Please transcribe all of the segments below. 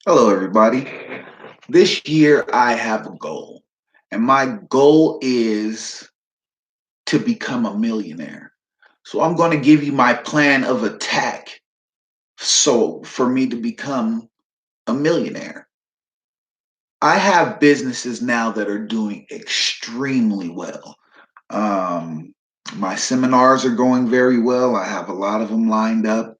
Hello, everybody. This year I have a goal, and my goal is to become a millionaire. So I'm going to give you my plan of attack so for me to become a millionaire. I have businesses now that are doing extremely well. Um, my seminars are going very well. I have a lot of them lined up.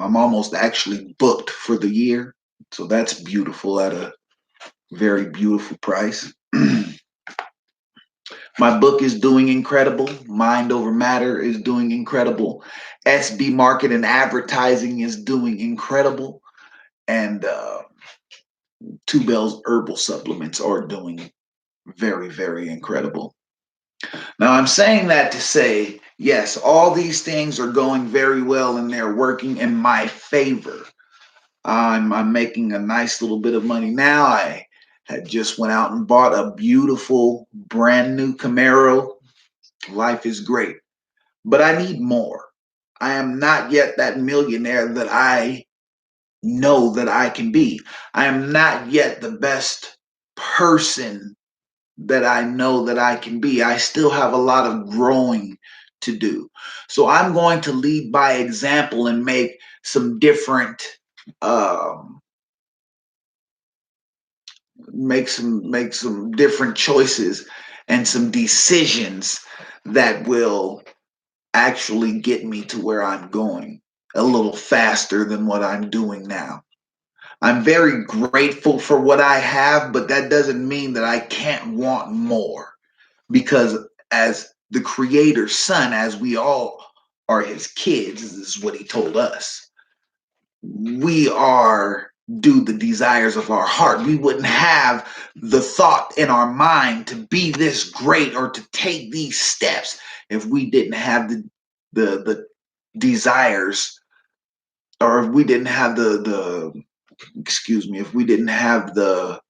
I'm almost actually booked for the year. So that's beautiful at a very beautiful price. My book is doing incredible. Mind Over Matter is doing incredible. SB Market and Advertising is doing incredible. And Two Bells Herbal Supplements are doing very, very incredible. Now, I'm saying that to say, yes, all these things are going very well and they're working in my favor. I'm making a nice little bit of money now. I had just went out and bought a beautiful brand new Camaro. Life is great, but I need more. I am not yet that millionaire that I know that I can be. I am not yet the best person that I know that I can be. I still have a lot of growing to do. So I'm going to lead by example and some different um, make some different choices and some decisions that will actually get me to where I'm going a little faster than what I'm doing now. I'm very grateful for what I have, but that doesn't mean that I can't want more because as the creator's son, as we all are his kids, this is what he told us. We are do the desires of our heart. We wouldn't have the thought in our mind to be this great or to take these steps if we didn't have the desires, or if we didn't have the excuse me, if we didn't have the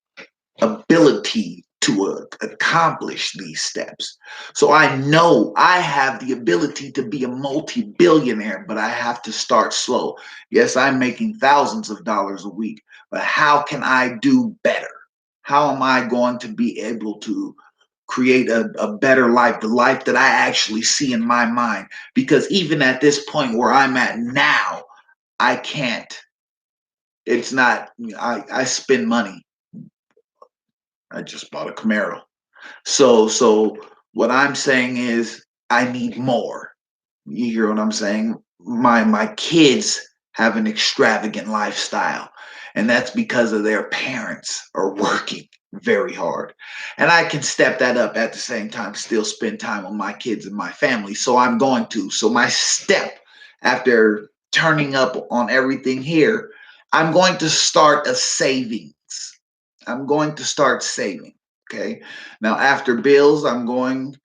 ability to accomplish these steps. So I know I have the ability to be a multi-billionaire, but I have to start slow. Yes, I'm making thousands of dollars a week, but how can I do better? How am I going to be able to create a better life, the life that I actually see in my mind? Because even at this point where I'm at now, I can't, it's not, I spend money. I just bought a Camaro. So what I'm saying is I need more. You hear what I'm saying? My kids have an extravagant lifestyle, and that's because of their parents are working very hard. And I can step that up at the same time, still spend time with my kids and my family. So I'm going to. So my step after turning up on everything here, I'm going to start a savings. I'm going to start saving. Okay. Now, after bills, I'm going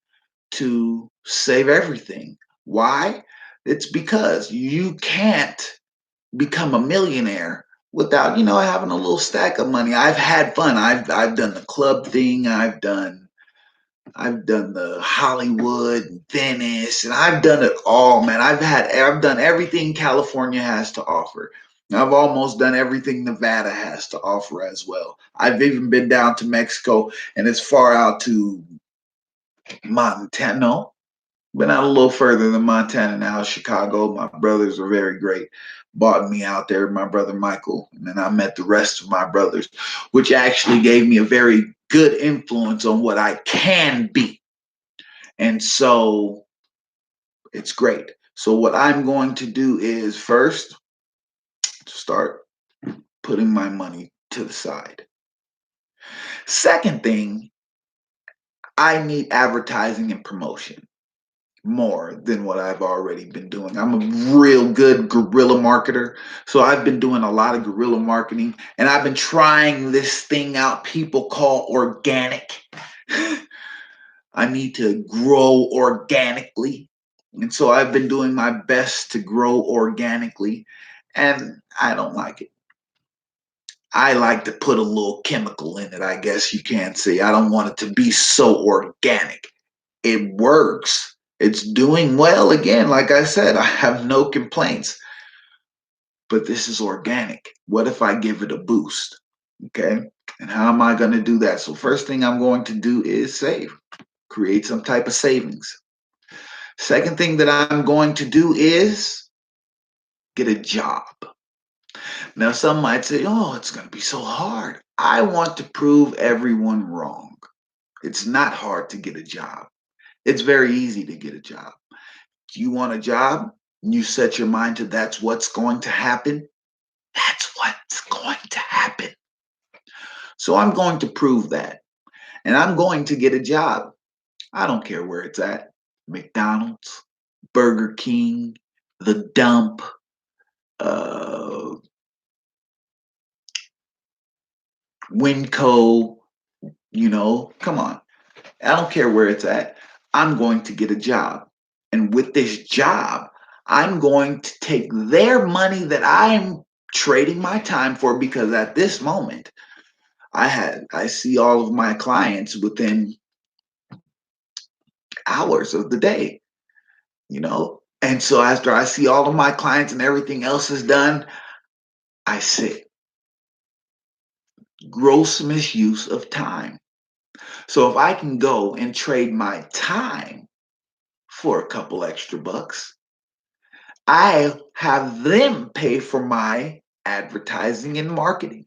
to save everything. Why? It's because you can't become a millionaire without, having a little stack of money. I've had fun. I've done the club thing. I've done the Hollywood, Venice, and I've done it all, man. I've done everything California has to offer. I've almost done everything Nevada has to offer as well. I've even been down to Mexico and as far out to Montana. No, been out a little further than Montana now, Chicago. My brothers are very great. Bought me out there, my brother Michael, and then I met the rest of my brothers, which actually gave me a very good influence on what I can be. And so it's great. So what I'm going to do is first start putting my money to the side. Second thing, I need advertising and promotion more than what I've already been doing. I'm a real good guerrilla marketer. So I've been doing a lot of guerrilla marketing and I've been trying this thing out people call organic. I need to grow organically. And so I've been doing my best to grow organically and I don't like it. I like to put a little chemical in it, I guess you can say. I don't want it to be so organic. It works. It's doing well again. Like I said, I have no complaints. but this is organic. What if I give it a boost? Okay. And how am I going to do that? So, first thing I'm going to do is save, create some type of savings. Second thing that I'm going to do is get a job. Now, some might say, oh, it's going to be so hard. I want to prove everyone wrong. It's not hard to get a job, it's very easy to get a job. Do you want a job? You set your mind to that's what's going to happen. That's what's going to happen. So I'm going to prove that. And I'm going to get a job. I don't care where it's at. McDonald's, Burger King, the dump, uh, Winco, come on. I don't care where it's at. I'm going to get a job. And with this job, I'm going to take their money that I'm trading my time for, because at this moment, I see all of my clients within hours of the day, you know. And so after I see all of my clients and everything else is done, I sit. Gross misuse of time. So if I can go and trade my time for a couple extra bucks, I have them pay for my advertising and marketing.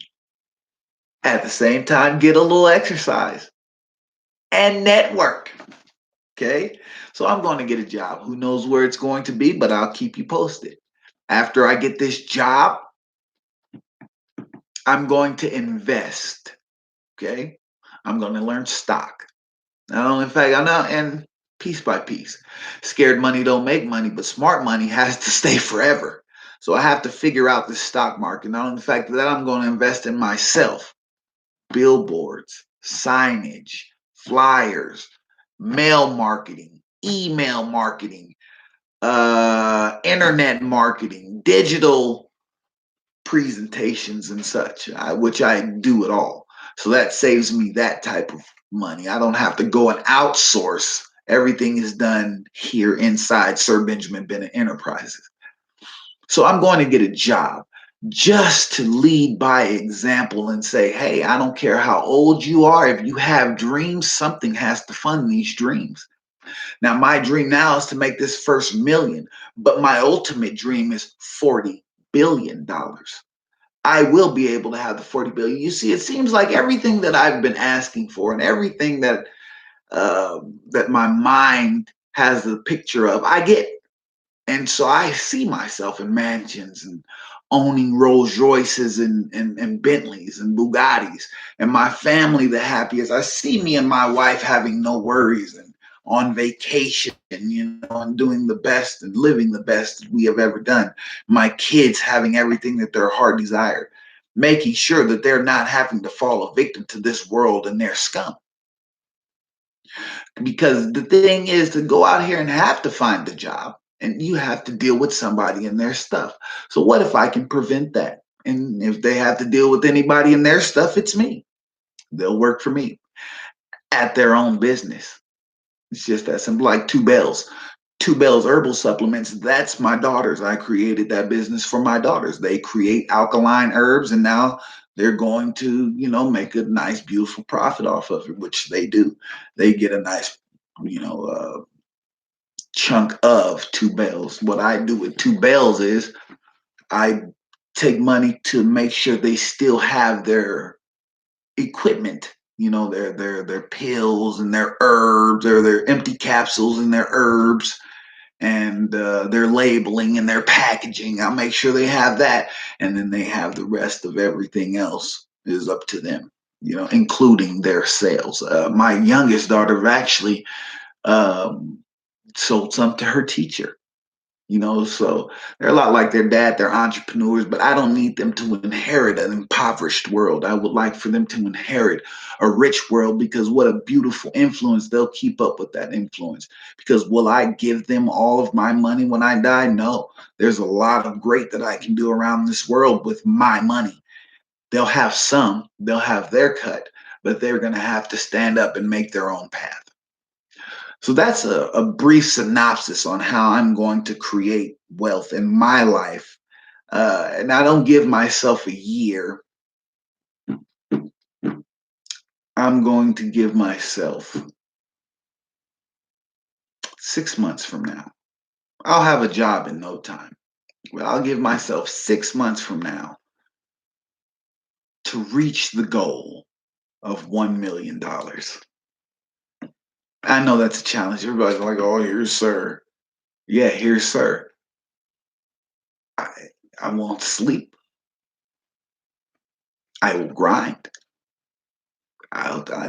At the same time, get a little exercise and network. Okay. So I'm going to get a job. Who knows where it's going to be, but I'll keep you posted. After I get this job, I'm going to invest. Okay. I'm going to learn stock. Now, in fact, I know, and piece by piece. Scared money don't make money, but smart money has to stay forever. So I have to figure out the stock market. Not only the fact that I'm going to invest in myself, billboards, signage, flyers, mail marketing, email marketing, internet marketing, digital presentations and such, which I do it all. So that saves me that type of money. I don't have to go and outsource. Everything is done here inside Sir Benjamin Bennett Enterprises. So I'm going to get a job just to lead by example and say, hey, I don't care how old you are. If you have dreams, something has to fund these dreams. Now, my dream now is to make this first million, but my ultimate dream is $40 billion. I will be able to have the 40 billion. You see, it seems like everything that I've been asking for and everything that my mind has the picture of, I get. And so I see myself in mansions and owning Rolls Royces and Bentleys and Bugattis, and my family the happiest. I see me and my wife having no worries and on vacation, and doing the best and living the best we have ever done. My kids having everything that their heart desired, making sure that they're not having to fall a victim to this world and their scum. Because the thing is to go out here and have to find a job, and you have to deal with somebody and their stuff. So what if I can prevent that? And if they have to deal with anybody and their stuff, it's me. They'll work for me at their own business. It's just that simple. Like Two Bells. Two Bells Herbal Supplements, that's my daughters. I created that business for my daughters. They create alkaline herbs, and now they're going to, make a nice, beautiful profit off of it, which they do. They get a nice, chunk of Two Bells. What I do with Two Bells is I take money to make sure they still have their equipment, their pills and their herbs, or their empty capsules and their herbs, and their labeling and their packaging. I'll make sure they have that, and then they have the rest of everything else is up to them, including their sales. My youngest daughter actually um, sold some to her teacher. So they're a lot like their dad. They're entrepreneurs, but I don't need them to inherit an impoverished world. I would like for them to inherit a rich world, because what a beautiful influence. They'll keep up with that influence. Because will I give them all of my money when I die? No. There's a lot of great that I can do around this world with my money. They'll have some, they'll have their cut, but they're going to have to stand up and make their own path. So that's a brief synopsis on how I'm going to create wealth in my life, And I don't give myself a year. I'm going to give myself 6 months from now. I'll have a job in no time. But I'll give myself 6 months from now to reach the goal of $1 million. I know that's a challenge. Everybody's like, "Oh, here's sir." Yeah, here's sir. I, I won't sleep. I will grind.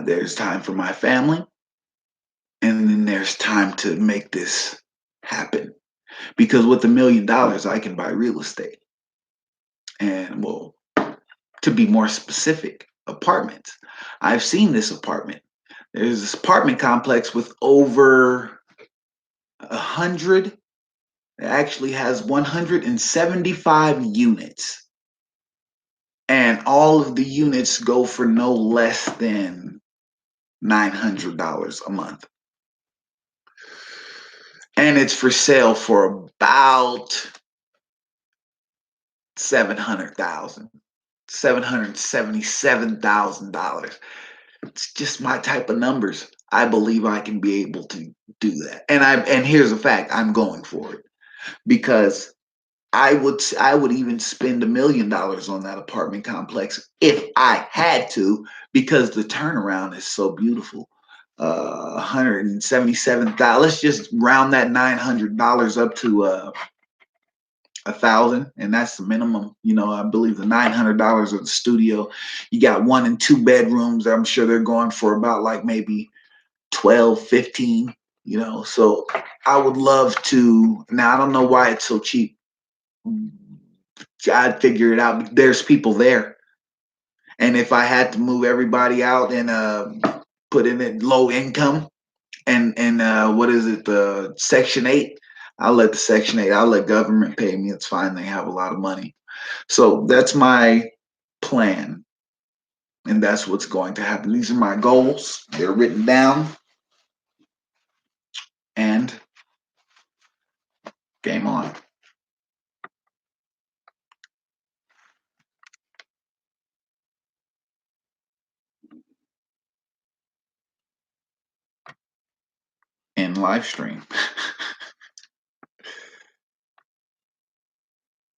There's time for my family, and then there's time to make this happen. Because with $1 million, I can buy real estate, and well, to be more specific, apartments. I've seen this apartment. There's this apartment complex with over 100. It actually has 175 units, and all of the units go for no less than $900 a month. And it's for sale for about 700,000, $777,000. It's just my type of numbers. I believe I can be able to do that. And here's the fact, I'm going for it because I would even spend $1 million on that apartment complex if I had to, because the turnaround is so beautiful. 177,000. Let's just round that $900 up to 1,000, and that's the minimum. I believe the $900 of the studio. You got 1 and 2 bedrooms. I'm sure they're going for about like maybe 12, 15. So I would love to. Now I don't know why it's so cheap. I'd figure it out. There's people there, and if I had to move everybody out and put in it low income and what is it, the Section 8, I'll let the Section 8. I'll let government pay me. It's fine. They have a lot of money. So that's my plan, and that's what's going to happen. These are my goals. They're written down, and game on. In live stream.